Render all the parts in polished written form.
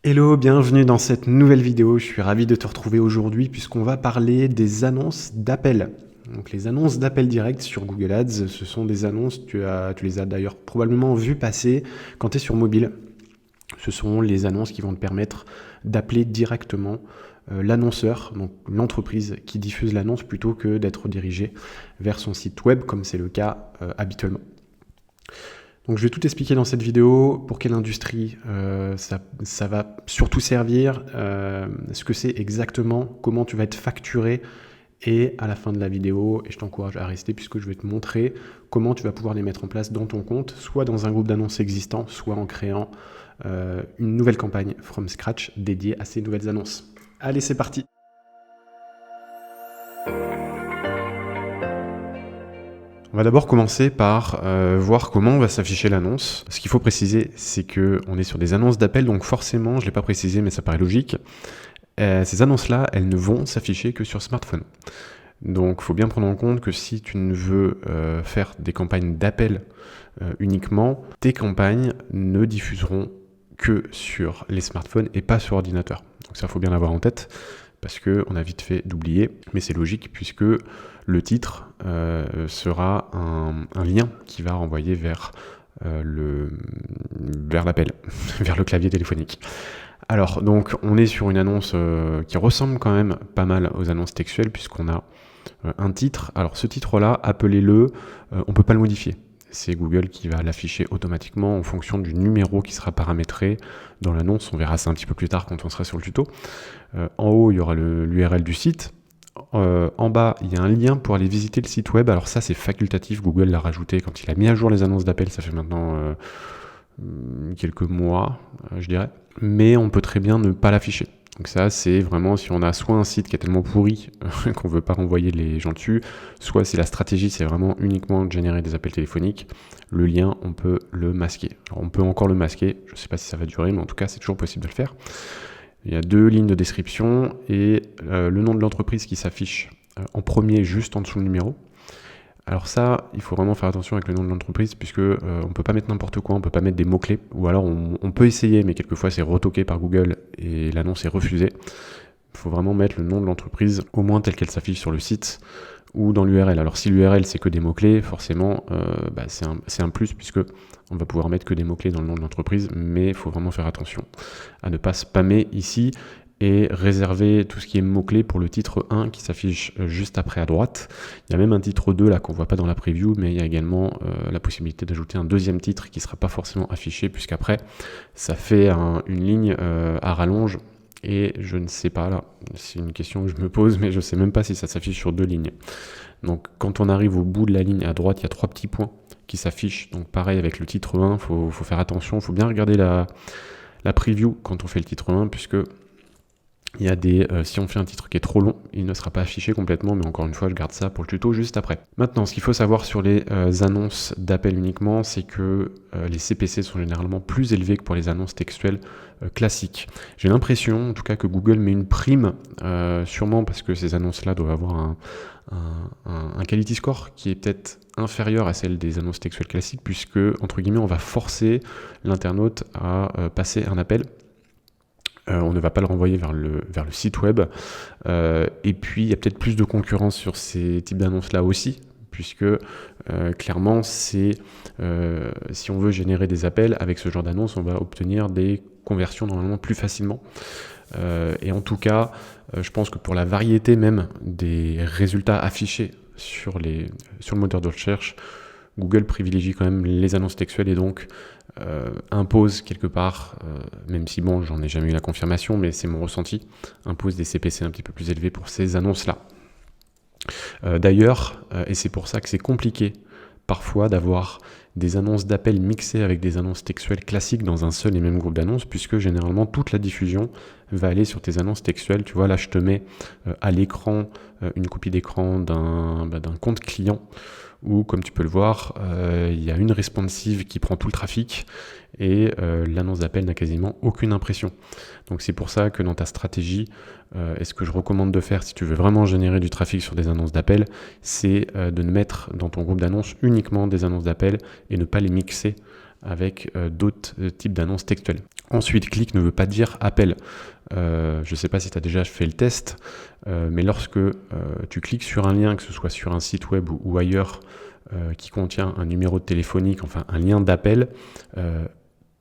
Hello, bienvenue dans cette nouvelle vidéo. Je suis ravi de te retrouver aujourd'hui puisqu'on va parler des annonces d'appel. Donc les annonces d'appel direct sur Google Ads, ce sont des annonces, tu les as d'ailleurs probablement vues passer quand tu es sur mobile. Ce sont les annonces qui vont te permettre d'appeler directement l'annonceur, donc l'entreprise qui diffuse l'annonce plutôt que d'être dirigé vers son site web comme c'est le cas habituellement. Donc je vais tout expliquer dans cette vidéo, pour quelle industrie ça va surtout servir, ce que c'est exactement, comment tu vas être facturé, et à la fin de la vidéo, et je t'encourage à rester puisque je vais te montrer comment tu vas pouvoir les mettre en place dans ton compte, soit dans un groupe d'annonces existant, soit en créant une nouvelle campagne from scratch dédiée à ces nouvelles annonces. Allez, c'est parti! On va d'abord commencer par voir comment va s'afficher l'annonce. Ce qu'il faut préciser, c'est qu'on est sur des annonces d'appel, donc forcément, je ne l'ai pas précisé, mais ça paraît logique, ces annonces-là, elles ne vont s'afficher que sur smartphone. Donc il faut bien prendre en compte que si tu ne veux faire des campagnes d'appel uniquement, tes campagnes ne diffuseront que sur les smartphones et pas sur ordinateur. Donc ça, il faut bien l'avoir en tête, parce qu'on a vite fait d'oublier, mais c'est logique puisque le titre sera un lien qui va renvoyer vers l'appel, vers le clavier téléphonique. Alors, donc, on est sur une annonce qui ressemble quand même pas mal aux annonces textuelles puisqu'on a un titre. Alors, ce titre-là, appelez-le, on ne peut pas le modifier. C'est Google qui va l'afficher automatiquement en fonction du numéro qui sera paramétré dans l'annonce. On verra ça un petit peu plus tard quand on sera sur le tuto. En haut, il y aura l'URL du site. En bas, il y a un lien pour aller visiter le site web. Alors ça, c'est facultatif. Google l'a rajouté quand il a mis à jour les annonces d'appel. Ça fait maintenant quelques mois, je dirais. Mais on peut très bien ne pas l'afficher. Donc ça, c'est vraiment si on a soit un site qui est tellement pourri qu'on ne veut pas renvoyer les gens dessus, soit si la stratégie, c'est vraiment uniquement de générer des appels téléphoniques, le lien, on peut le masquer. Alors, on peut encore le masquer. Je ne sais pas si ça va durer, mais en tout cas, c'est toujours possible de le faire. Il y a deux lignes de description et le nom de l'entreprise qui s'affiche en premier juste en dessous le numéro. Alors ça, il faut vraiment faire attention avec le nom de l'entreprise puisque on ne peut pas mettre n'importe quoi, on ne peut pas mettre des mots-clés, ou alors on peut essayer, mais quelquefois c'est retoqué par Google et l'annonce est refusée. Il faut vraiment mettre le nom de l'entreprise, au moins tel qu'elle s'affiche sur le site ou dans l'URL. Alors si l'URL c'est que des mots-clés, forcément c'est un plus puisque on va pouvoir mettre que des mots-clés dans le nom de l'entreprise, mais il faut vraiment faire attention à ne pas spammer ici et réserver tout ce qui est mots-clés pour le titre 1 qui s'affiche juste après à droite. Il y a même un titre 2 là qu'on ne voit pas dans la preview, mais il y a également la possibilité d'ajouter un deuxième titre qui ne sera pas forcément affiché puisqu'après ça fait une ligne à rallonge. Et je ne sais pas, là, c'est une question que je me pose, mais je ne sais même pas si ça s'affiche sur deux lignes. Donc quand on arrive au bout de la ligne à droite, il y a 3 petits points qui s'affichent. Donc pareil avec le titre 1, il faut faire attention, il faut bien regarder la preview quand on fait le titre 1, puisque il y a si on fait un titre qui est trop long, il ne sera pas affiché complètement, mais encore une fois, je garde ça pour le tuto juste après. Maintenant, ce qu'il faut savoir sur les annonces d'appel uniquement, c'est que les CPC sont généralement plus élevés que pour les annonces textuelles classiques. J'ai l'impression, en tout cas, que Google met une prime, sûrement parce que ces annonces-là doivent avoir un quality score qui est peut-être inférieur à celle des annonces textuelles classiques, puisque, entre guillemets, on va forcer l'internaute à passer un appel. On ne va pas le renvoyer vers le site web. Et puis, il y a peut-être plus de concurrence sur ces types d'annonces-là aussi, puisque clairement, si on veut générer des appels avec ce genre d'annonce, on va obtenir des conversions normalement plus facilement. Et en tout cas, je pense que pour la variété même des résultats affichés sur le moteur de recherche, Google privilégie quand même les annonces textuelles et donc impose quelque part, même si bon, j'en ai jamais eu la confirmation, mais c'est mon ressenti, impose des CPC un petit peu plus élevés pour ces annonces-là. D'ailleurs, et c'est pour ça que c'est compliqué parfois d'avoir des annonces d'appel mixées avec des annonces textuelles classiques dans un seul et même groupe d'annonces, puisque généralement toute la diffusion va aller sur tes annonces textuelles. Tu vois, là je te mets à l'écran une copie d'écran d'un compte client où, comme tu peux le voir, il y a une responsive qui prend tout le trafic et l'annonce d'appel n'a quasiment aucune impression. Donc c'est pour ça que dans ta stratégie, et ce que je recommande de faire si tu veux vraiment générer du trafic sur des annonces d'appel, c'est de ne mettre dans ton groupe d'annonces uniquement des annonces d'appel et ne pas les mixer avec d'autres types d'annonces textuelles. Ensuite, clic ne veut pas dire appel. Je ne sais pas si tu as déjà fait le test, mais lorsque tu cliques sur un lien, que ce soit sur un site web ou ailleurs, qui contient un numéro de téléphonique, enfin un lien d'appel,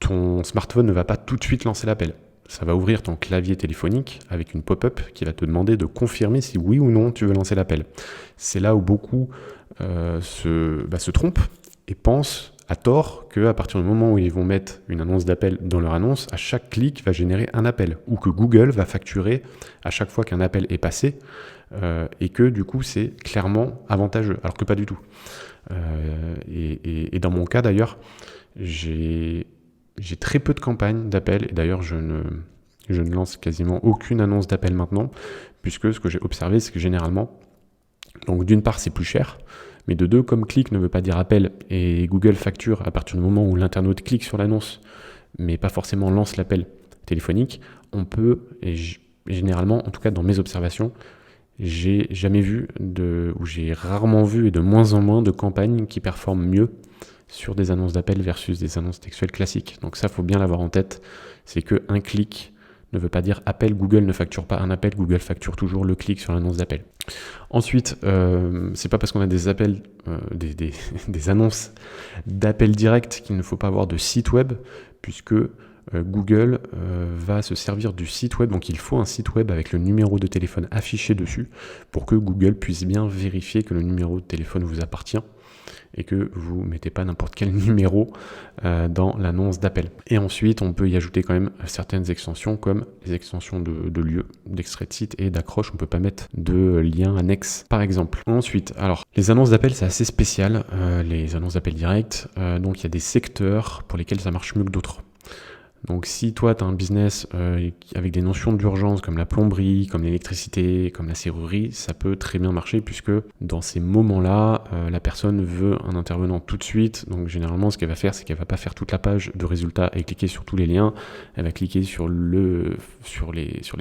ton smartphone ne va pas tout de suite lancer l'appel. Ça va ouvrir ton clavier téléphonique avec une pop-up qui va te demander de confirmer si oui ou non tu veux lancer l'appel. C'est là où beaucoup se trompent et pensent à tort qu'à partir du moment où ils vont mettre une annonce d'appel dans leur annonce, à chaque clic va générer un appel, ou que Google va facturer à chaque fois qu'un appel est passé, et que du coup c'est clairement avantageux, alors que pas du tout. Et dans mon cas d'ailleurs, j'ai très peu de campagnes d'appel, et d'ailleurs je ne lance quasiment aucune annonce d'appel maintenant, puisque ce que j'ai observé, c'est que généralement, donc d'une part c'est plus cher, mais de deux, comme clic ne veut pas dire appel, et Google facture à partir du moment où l'internaute clique sur l'annonce, mais pas forcément lance l'appel téléphonique, on peut, et généralement, en tout cas dans mes observations, j'ai rarement vu et de moins en moins de campagnes qui performent mieux sur des annonces d'appel versus des annonces textuelles classiques. Donc ça, faut bien l'avoir en tête, c'est qu'un clic ne veut pas dire appel. Google ne facture pas un appel, Google facture toujours le clic sur l'annonce d'appel. Ensuite, c'est pas parce qu'on a des appels, des annonces d'appel direct qu'il ne faut pas avoir de site web, puisque Google va se servir du site web, donc il faut un site web avec le numéro de téléphone affiché dessus pour que Google puisse bien vérifier que le numéro de téléphone vous appartient et que vous ne mettez pas n'importe quel numéro dans l'annonce d'appel. Et ensuite, on peut y ajouter quand même certaines extensions, comme les extensions de lieu, d'extrait de site et d'accroche. On ne peut pas mettre de lien annexe, par exemple. Ensuite, alors, les annonces d'appel, c'est assez spécial, les annonces d'appel direct. Donc, il y a des secteurs pour lesquels ça marche mieux que d'autres. Donc si toi tu as un business avec des notions d'urgence comme la plomberie, comme l'électricité, comme la serrurerie, ça peut très bien marcher puisque dans ces moments-là, la personne veut un intervenant tout de suite. Donc généralement ce qu'elle va faire, c'est qu'elle va pas faire toute la page de résultats et cliquer sur tous les liens. Elle va cliquer sur les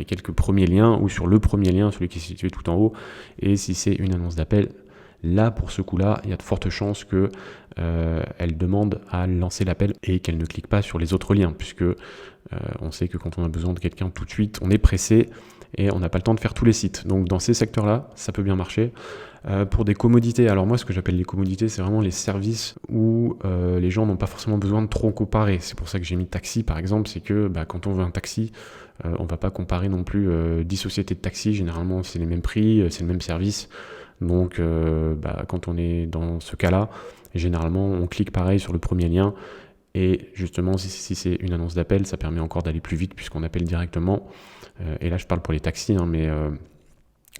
quelques premiers liens ou sur le premier lien, celui qui est situé tout en haut. Et si c'est une annonce d'appel, là, pour ce coup-là, il y a de fortes chances que elle demande à lancer l'appel et qu'elle ne clique pas sur les autres liens, puisque on sait que quand on a besoin de quelqu'un tout de suite, on est pressé et on n'a pas le temps de faire tous les sites. Donc dans ces secteurs-là, ça peut bien marcher. Pour des commodités, alors moi ce que j'appelle les commodités, c'est vraiment les services où les gens n'ont pas forcément besoin de trop comparer. C'est pour ça que j'ai mis taxi par exemple, c'est que quand on veut un taxi, on va pas comparer non plus 10 sociétés de taxi, généralement c'est les mêmes prix, c'est le même service. Donc quand on est dans ce cas-là, généralement on clique pareil sur le premier lien et justement si c'est une annonce d'appel, ça permet encore d'aller plus vite puisqu'on appelle directement. Et là je parle pour les taxis, mais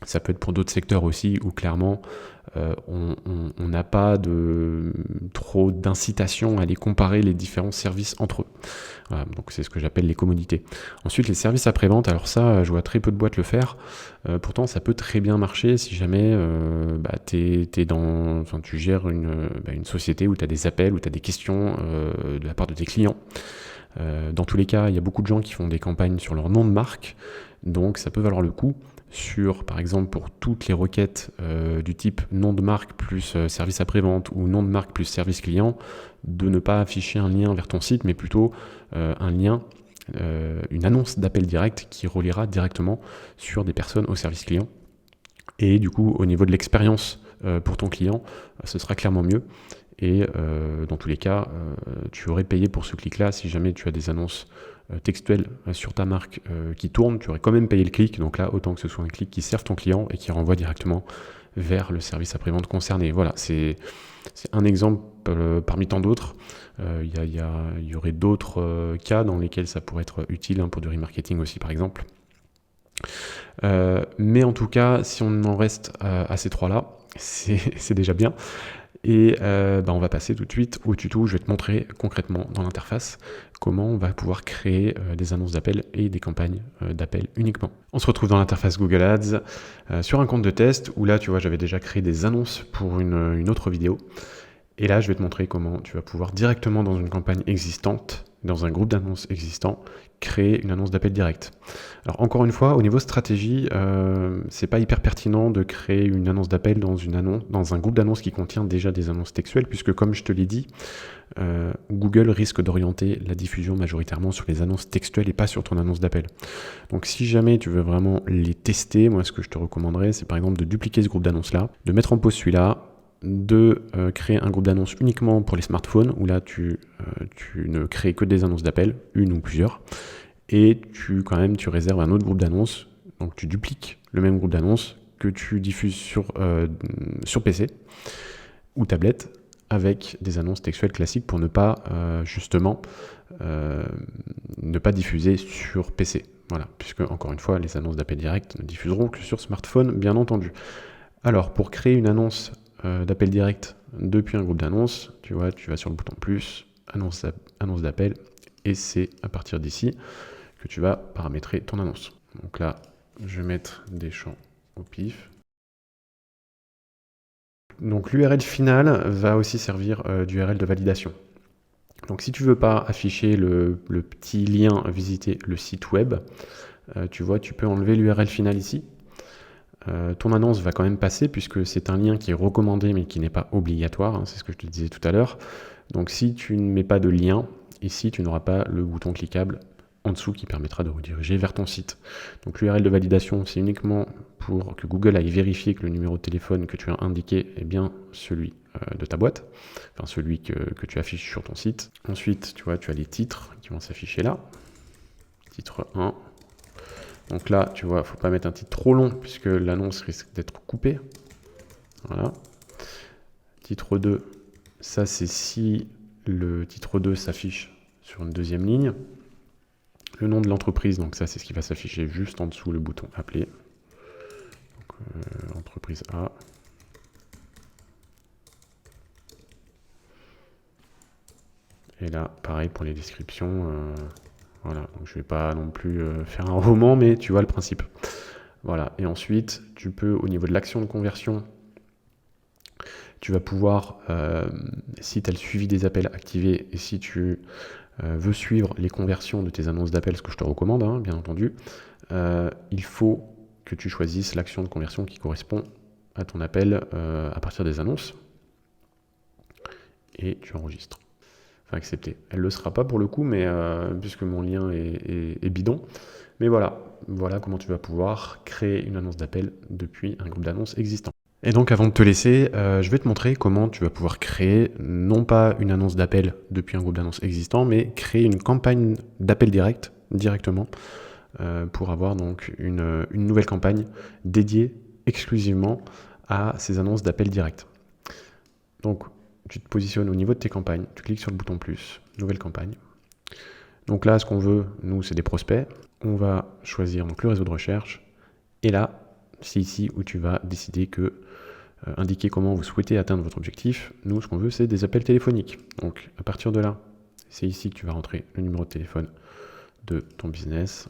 ça peut être pour d'autres secteurs aussi où clairement on n'a pas trop d'incitation à aller comparer les différents services entre eux. Voilà, donc c'est ce que j'appelle les commodités. Ensuite les services après-vente, alors ça je vois très peu de boîtes le faire, pourtant ça peut très bien marcher si jamais tu gères une société où tu as des appels, où tu as des questions de la part de tes clients. Dans tous les cas, il y a beaucoup de gens qui font des campagnes sur leur nom de marque, donc ça peut valoir le coup par exemple, pour toutes les requêtes du type nom de marque plus service après-vente ou nom de marque plus service client, de ne pas afficher un lien vers ton site, mais plutôt un lien, une annonce d'appel direct qui reliera directement sur des personnes au service client. Et du coup, au niveau de l'expérience pour ton client, ce sera clairement mieux. Et dans tous les cas, tu aurais payé pour ce clic-là si jamais tu as des annonces textuelles sur ta marque qui tournent, tu aurais quand même payé le clic. Donc là, autant que ce soit un clic qui serve ton client et qui renvoie directement vers le service après-vente concerné. Voilà, c'est un exemple parmi tant d'autres. Il y aurait d'autres cas dans lesquels ça pourrait être utile pour du remarketing aussi, par exemple. Mais en tout cas, si on en reste à ces trois-là, c'est déjà bien. Et on va passer tout de suite au tuto où je vais te montrer concrètement dans l'interface comment on va pouvoir créer des annonces d'appel et des campagnes d'appel uniquement. On se retrouve dans l'interface Google Ads sur un compte de test où là, tu vois, j'avais déjà créé des annonces pour une autre vidéo. Et là, je vais te montrer comment tu vas pouvoir directement dans une campagne existante dans un groupe d'annonces existant, créer une annonce d'appel direct. Alors encore une fois, au niveau stratégie, c'est pas hyper pertinent de créer une annonce d'appel dans un groupe d'annonces qui contient déjà des annonces textuelles, puisque comme je te l'ai dit, Google risque d'orienter la diffusion majoritairement sur les annonces textuelles et pas sur ton annonce d'appel. Donc si jamais tu veux vraiment les tester, moi ce que je te recommanderais, c'est par exemple de dupliquer ce groupe d'annonces-là, de mettre en pause celui-là, de créer un groupe d'annonces uniquement pour les smartphones, où là tu ne crées que des annonces d'appel, une ou plusieurs, et tu réserves un autre groupe d'annonces, donc tu dupliques le même groupe d'annonces que tu diffuses sur PC ou tablette, avec des annonces textuelles classiques pour ne pas ne pas diffuser sur PC. Voilà, puisque encore une fois, les annonces d'appel direct ne diffuseront que sur smartphone, bien entendu. Alors, pour créer une annonce d'appel direct depuis un groupe d'annonces, tu vas sur le bouton plus, annonce d'appel, et c'est à partir d'ici que tu vas paramétrer ton annonce. Donc là, je vais mettre des champs au pif. Donc l'URL finale va aussi servir d'URL de validation. Donc si tu veux pas afficher le petit lien visiter le site web, tu peux enlever l'URL finale ici. Ton annonce va quand même passer puisque c'est un lien qui est recommandé mais qui n'est pas obligatoire, c'est ce que je te disais tout à l'heure. Donc si tu ne mets pas de lien, ici tu n'auras pas le bouton cliquable en dessous qui permettra de rediriger vers ton site. Donc l'URL de validation, c'est uniquement pour que Google aille vérifier que le numéro de téléphone que tu as indiqué est bien celui de ta boîte, enfin celui que tu affiches sur ton site. Ensuite, tu as les titres qui vont s'afficher là. Titre 1. Donc là, tu vois, il ne faut pas mettre un titre trop long puisque l'annonce risque d'être coupée. Voilà. Titre 2, ça c'est si le titre 2 s'affiche sur une deuxième ligne. Le nom de l'entreprise, donc ça c'est ce qui va s'afficher juste en dessous le bouton appeler. Donc, entreprise A. Et là, pareil pour les descriptions. Voilà, donc je vais pas non plus faire un roman, mais tu vois le principe. Voilà, et ensuite, tu peux, au niveau de l'action de conversion, tu vas pouvoir, si tu as le suivi des appels activé et si tu veux suivre les conversions de tes annonces d'appel, ce que je te recommande, hein, bien entendu, il faut que tu choisisses l'action de conversion qui correspond à ton appel à partir des annonces. Et tu enregistres. Enfin, accepter. Elle ne le sera pas pour le coup, mais puisque mon lien est bidon. Mais voilà comment tu vas pouvoir créer une annonce d'appel depuis un groupe d'annonces existant. Et donc avant de te laisser, je vais te montrer comment tu vas pouvoir créer non pas une annonce d'appel depuis un groupe d'annonces existant, mais créer une campagne d'appel direct directement pour avoir donc une nouvelle campagne dédiée exclusivement à ces annonces d'appel direct. Donc tu te positionnes au niveau de tes campagnes, tu cliques sur le bouton plus, nouvelle campagne. Donc là, ce qu'on veut, nous, c'est des prospects. On va choisir donc le réseau de recherche. Et là, c'est ici où tu vas décider indiquer comment vous souhaitez atteindre votre objectif. Nous, ce qu'on veut, c'est des appels téléphoniques. Donc à partir de là, c'est ici que tu vas rentrer le numéro de téléphone de ton business.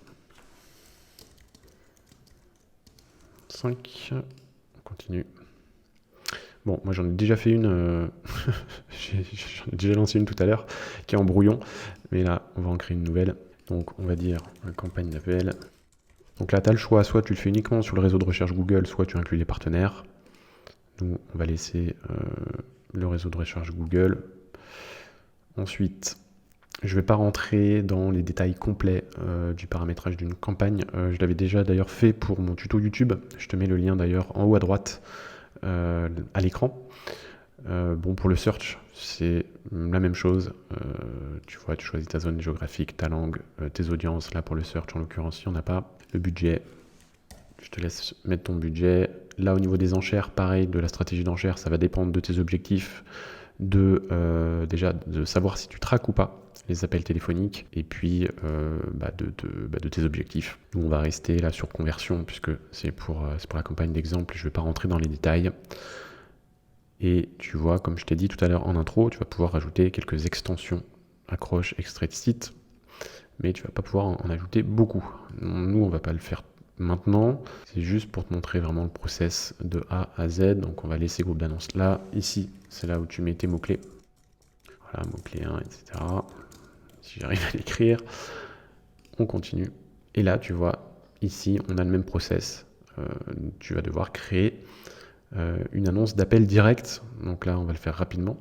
5, on continue. Bon, moi j'en ai déjà fait une, j'en ai déjà lancé une tout à l'heure, qui est en brouillon, mais là on va en créer une nouvelle. Donc on va dire campagne d'appel. Donc là tu as le choix, soit tu le fais uniquement sur le réseau de recherche Google, soit tu inclus les partenaires. Nous on va laisser le réseau de recherche Google. Ensuite, je ne vais pas rentrer dans les détails complets du paramétrage d'une campagne. Je l'avais déjà d'ailleurs fait pour mon tuto YouTube. Je te mets le lien d'ailleurs en haut à droite. À l'écran. Pour le search, c'est la même chose. Tu choisis ta zone géographique, ta langue, tes audiences. Là, pour le search, en l'occurrence, il n'y en a pas. Le budget, je te laisse mettre ton budget. Là, au niveau des enchères, pareil, de la stratégie d'enchères, ça va dépendre de tes objectifs, déjà de savoir si tu traques ou pas les appels téléphoniques, et puis de tes objectifs. Nous, on va rester là sur conversion, puisque c'est pour la campagne d'exemple, je ne vais pas rentrer dans les détails. Et tu vois, comme je t'ai dit tout à l'heure en intro, tu vas pouvoir rajouter quelques extensions, accroches, extraits de site, mais tu ne vas pas pouvoir en ajouter beaucoup. Nous, on ne va pas le faire maintenant, c'est juste pour te montrer vraiment le process de A à Z. Donc on va laisser groupe d'annonces là, ici, c'est là où tu mets tes mots-clés. Voilà, mots-clés 1, etc. si j'arrive à l'écrire. On continue. Et là, tu vois, ici, on a le même process. Tu vas devoir créer une annonce d'appel direct. Donc là, on va le faire rapidement.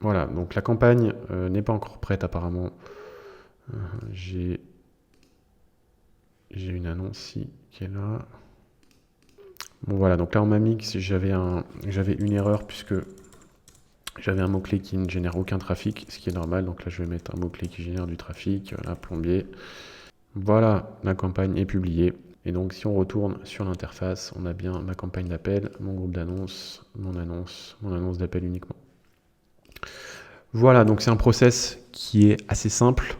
Voilà, donc la campagne n'est pas encore prête apparemment. J'ai une annonce ici qui est là. Bon voilà, donc là on m'a mis que j'avais une erreur puisque j'avais un mot-clé qui ne génère aucun trafic, ce qui est normal. Donc là je vais mettre un mot-clé qui génère du trafic, là plombier. Voilà, la campagne est publiée. Et donc si on retourne sur l'interface, on a bien ma campagne d'appel, mon groupe d'annonces, mon annonce d'appel uniquement. Voilà, donc c'est un process qui est assez simple.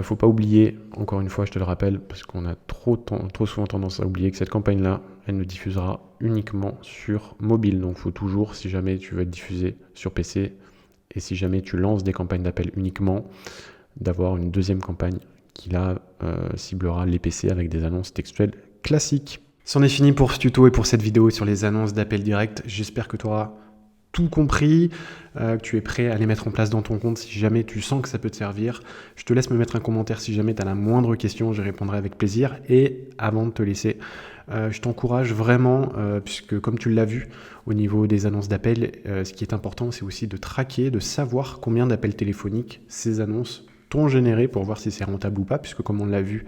Faut pas oublier, encore une fois, je te le rappelle, parce qu'on a trop souvent tendance à oublier que cette campagne-là, elle ne diffusera uniquement sur mobile. Donc, faut toujours, si jamais tu veux être diffusé sur PC, et si jamais tu lances des campagnes d'appel uniquement, d'avoir une deuxième campagne qui là ciblera les PC avec des annonces textuelles classiques. C'en est fini pour ce tuto et pour cette vidéo sur les annonces d'appel direct. J'espère que tu auras tout compris, que tu es prêt à les mettre en place dans ton compte si jamais tu sens que ça peut te servir. Je te laisse me mettre un commentaire si jamais tu as la moindre question, je répondrai avec plaisir. Et avant de te laisser, je t'encourage vraiment, puisque comme tu l'as vu au niveau des annonces d'appel, ce qui est important, c'est aussi de traquer, de savoir combien d'appels téléphoniques ces annonces t'ont généré pour voir si c'est rentable ou pas, puisque comme on l'a vu,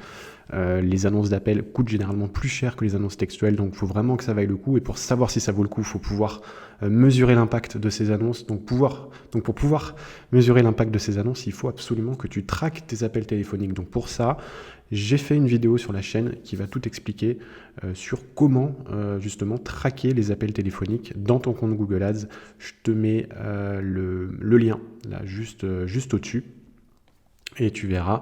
les annonces d'appel coûtent généralement plus cher que les annonces textuelles, donc il faut vraiment que ça vaille le coup. Et pour savoir si ça vaut le coup, il faut pouvoir mesurer l'impact de ces annonces. Donc pour pouvoir mesurer l'impact de ces annonces, il faut absolument que tu traques tes appels téléphoniques. Donc pour ça, j'ai fait une vidéo sur la chaîne qui va tout expliquer sur comment justement traquer les appels téléphoniques dans ton compte Google Ads. Je te mets le lien là juste au-dessus. Et tu verras,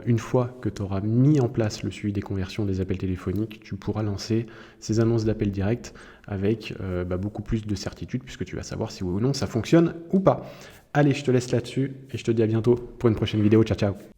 une fois que tu auras mis en place le suivi des conversions des appels téléphoniques, tu pourras lancer ces annonces d'appel direct avec beaucoup plus de certitude, puisque tu vas savoir si oui ou non ça fonctionne ou pas. Allez, je te laisse là-dessus et je te dis à bientôt pour une prochaine vidéo. Ciao, ciao.